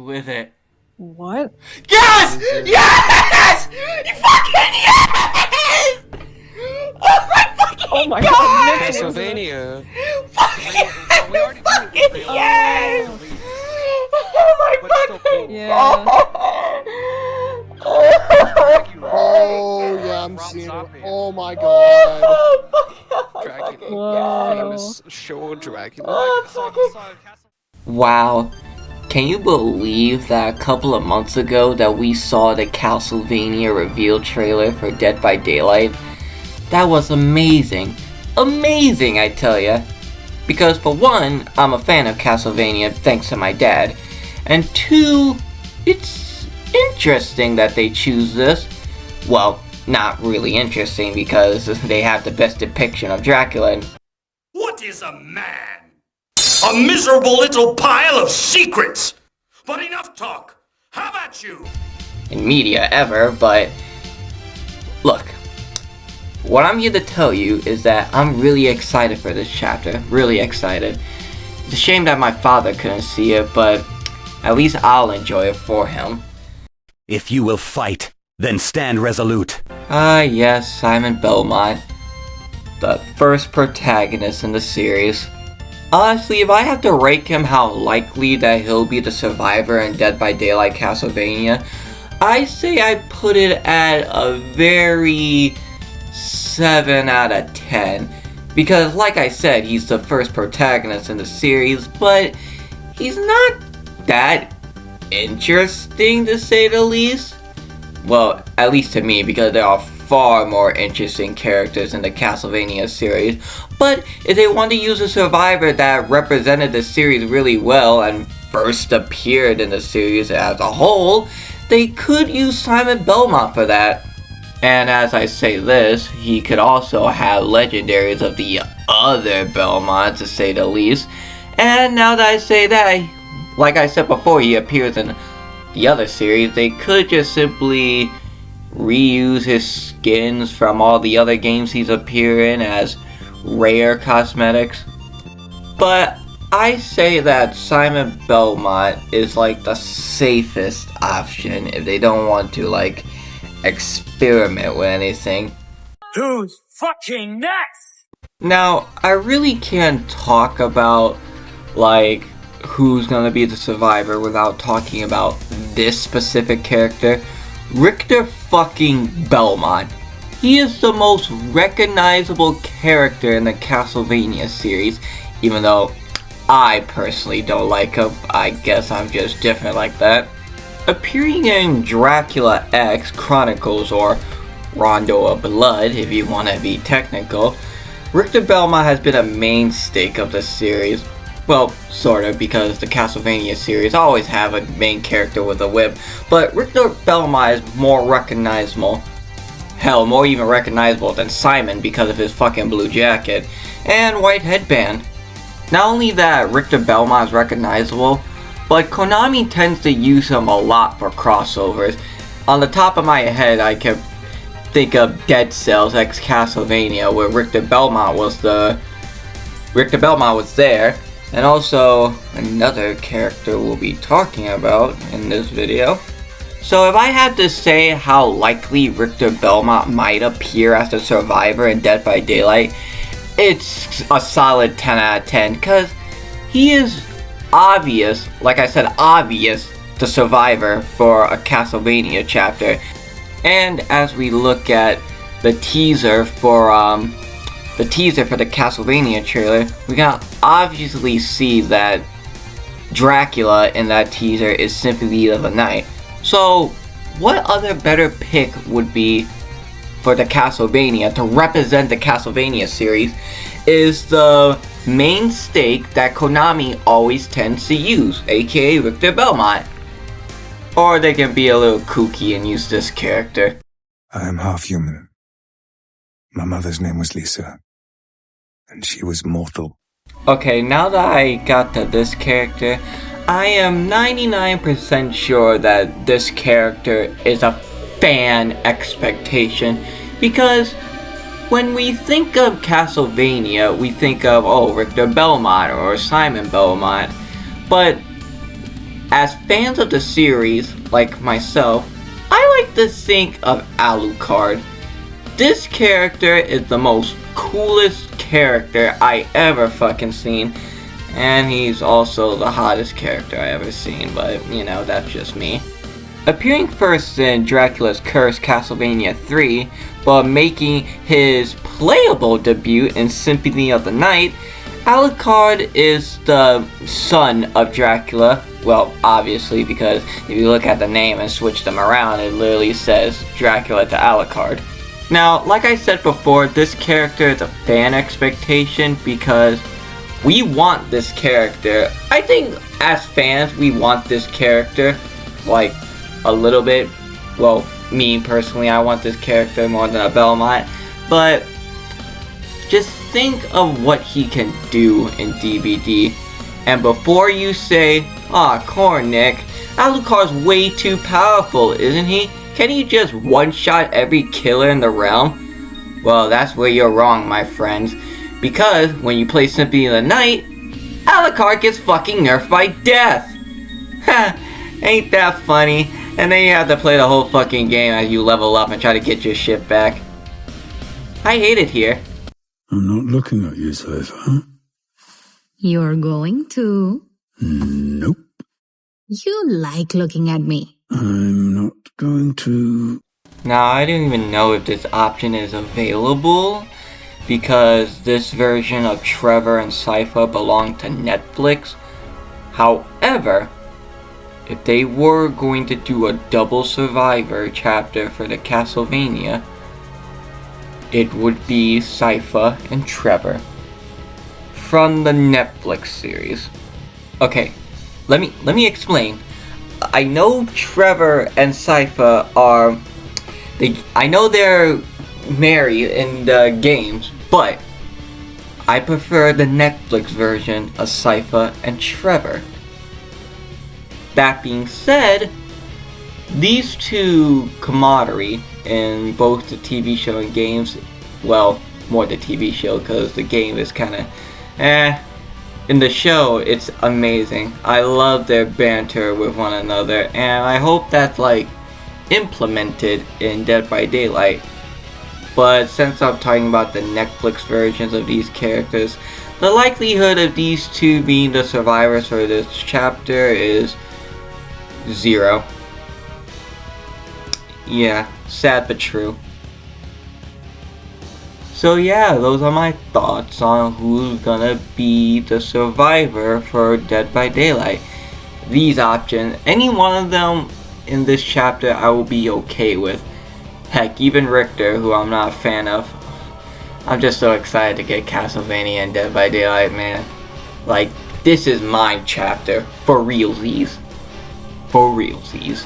with it. What? Yes! Yes! You fucking yes! Oh my god! Nick's Castlevania. Fucking yes! Oh my fucking Yeah. Oh yeah, I'm seeing it. Oh my god. Dracula. Whoa. Famous show Dracula. Wow. Can you believe that a couple of months ago that we saw the Castlevania reveal trailer for Dead by Daylight? That was amazing. Amazing, I tell ya. Because for one, I'm a fan of Castlevania thanks to my dad. And two, it's interesting that they choose this. Well, not really interesting because they have the best depiction of Dracula. What is a man? A miserable little pile of secrets! But enough talk! How about you? In media ever, but look, what I'm here to tell you is that I'm really excited for this chapter, really excited. It's a shame that my father couldn't see it, but at least I'll enjoy it for him. If you will fight, then stand resolute. Ah yes, Simon Belmont, the first protagonist in the series. Honestly, if I have to rank him how likely that he'll be the survivor in Dead by Daylight Castlevania, I say I put it at a very 7 out of 10. Because like I said, he's the first protagonist in the series, but he's not that interesting to say the least. Well, at least to me, because there are far more interesting characters in the Castlevania series. But if they want to use a survivor that represented the series really well and first appeared in the series as a whole, they could use Simon Belmont for that. And as I say this, he could also have legendaries of the other Belmont, to say the least. And now that I say that, like I said before, he appears in the other series, they could just simply reuse his skins from all the other games he's appeared in as rare cosmetics. But I say that Simon Belmont is like the safest option if they don't want to like experiment with anything. Who's fucking next? Now, I really can't talk about like who's gonna be the survivor without talking about this specific character, Richter fucking Belmont. He is the most recognizable character in the Castlevania series, even though I personally don't like him. I guess I'm just different like that. Appearing in Dracula X Chronicles, or Rondo of Blood if you want to be technical, Richter Belmont has been a mainstay of the series. Well, sort of, because the Castlevania series always have a main character with a whip, but Richter Belmont is more recognizable. Hell, more even recognizable than Simon because of his fucking blue jacket and white headband. Not only that Richter Belmont is recognizable, but Konami tends to use him a lot for crossovers. On the top of my head, I can think of Dead Cells X Castlevania, where Richter Belmont was there. And also, another character we'll be talking about in this video. So if I had to say how likely Richter Belmont might appear as the survivor in Dead by Daylight, it's a solid 10 out of 10, because he is obvious, like I said, obvious, the survivor for a Castlevania chapter. And as we look at the teaser for the Castlevania trailer, we can obviously see that Dracula in that teaser is Symphony of the Night. So, what other better pick would be for the Castlevania to represent the Castlevania series is the main stake that Konami always tends to use, aka Richter Belmont. Or they can be a little kooky and use this character. I am half human. My mother's name was Lisa, and she was mortal. Okay, now that I got to this character, I am 99% sure that this character is a fan expectation, because when we think of Castlevania, we think of, oh, Richter Belmont or Simon Belmont, but As fans of the series, like myself, I like to think of Alucard. This character is the most coolest character I ever fucking seen. And he's also the hottest character I ever seen, but you know, that's just me. Appearing first in Dracula's Curse Castlevania 3, but making his playable debut in Symphony of the Night, Alucard is the son of Dracula. Well, obviously, because if you look at the name and switch them around, it literally says Dracula to Alucard. Now, like I said before, this character is a fan expectation because we want this character. I think as fans, we want this character, like, a little bit. Well, me personally, I want this character more than a Belmont, but just think of what he can do in DBD. And before you say, "Aw, Cornick, Alucard's way too powerful, isn't he? Can he just one-shot every killer in the realm?" Well, that's where you're wrong, my friends. Because when you play Symphony of the Night, Alucard gets fucking nerfed by death. Ha! Ain't that funny? And then you have to play the whole fucking game as you level up and try to get your shit back. I hate it here. I'm not looking at you, Cypher. You're going to? Nope. You like looking at me. I'm not going to. Now, I don't even know if this option is available, because this version of Trevor and Cypher belong to Netflix. However, if they were going to do a double survivor chapter for the Castlevania, it would be Cypher and Trevor from the Netflix series. Okay, let me explain. I know Trevor and Cypher are I know they're married in the games, but I prefer the Netflix version of Cypher and Trevor. That being said, these two camaraderie in both the TV show and games, well, more the TV show because the game is kind of in the show it's amazing. I love their banter with one another, and I hope that's like implemented in Dead by Daylight. But since I'm talking about the Netflix versions of these characters, the likelihood of these two being the survivors for this chapter is 0. Yeah, sad but true. So yeah, those are my thoughts on who's gonna be the survivor for Dead by Daylight. These options, any one of them in this chapter I will be okay with. Heck, even Richter, who I'm not a fan of. I'm just so excited to get Castlevania and Dead by Daylight, man. Like, this is my chapter, for realsies. For realsies.